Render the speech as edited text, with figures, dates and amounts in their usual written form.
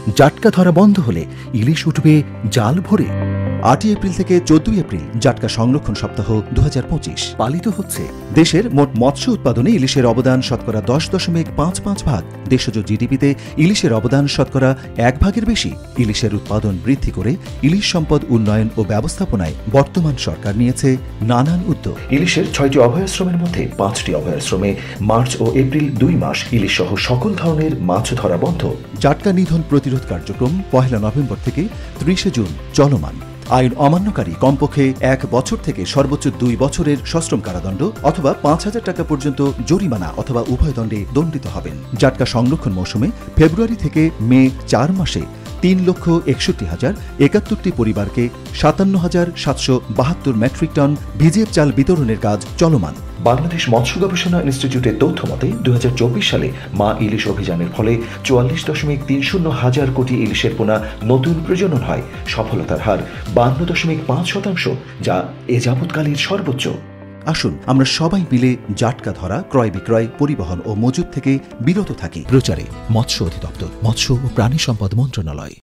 জাটকা ধরা বন্ধ হলে ইলিশ উঠবে জাল ভরে। 8 এপ্রিল থেকে 14 এপ্রিল জাটকা সংরক্ষণ সপ্তাহ 2025 পালিত হচ্ছে। দেশের মোট মৎস্য উৎপাদনে ইলিশের অবদান শতকরা 10.55 ভাগ। দেশজ জিডিপিতে ইলিশের অবদান শতকরা 1 ভাগের বেশি। ইলিশের উৎপাদন বৃদ্ধি করে ইলিশ সম্পদ উন্নয়ন ও ব্যবস্থাপনায় বর্তমান সরকার নিয়েছে নানান উদ্যোগ। ইলিশের 6টি অভয়াশ্রমের মধ্যে 5টি অভয়াশ্রমে মার্চ ও এপ্রিল 2 মাস ইলিশ সহ সকল ধরনের মাছ ধরা বন্ধ। জাটকা নিধন প্রতিরোধ কার্যক্রম 1 নভেম্বর থেকে 30 জুন চলমান। আইন অমান্যকারী কমপক্ষে 1 বছর থেকে সর্বোচ্চ 2 বছরের সশ্রম কারাদণ্ড অথবা 5,000 টাকা পর্যন্ত জরিমানা অথবা উভয় দণ্ডে দণ্ডিত হবেন। জাটকা সংরক্ষণ মৌসুমে ফেব্রুয়ারি থেকে মে 4 মাসে 3,61,071টি পরিবারকে 57,772 মেট্রিক টন ভিজিএফ চাল বিতরণের কাজ চলমান। বাংলাদেশ মৎস্য গবেষণা ইনস্টিটিউটের তথ্য মতে 2024 সালে মা ইলিশ অভিযানের ফলে 44.30 হাজার কোটি ইলিশের পোনা নতুন প্রজনন হয়। সফলতার হার 52.5%, যা এ যাবৎকালের সর্বোচ্চ। আসুন আমরা সবাই মিলে জাটকা ধরা, ক্রয় বিক্রয়, পরিবহন ও মজুত থেকে বিরত থাকি। প্রচারে মৎস্য অধিদপ্তর, মৎস্য ও প্রাণী সম্পদ মন্ত্রণালয়।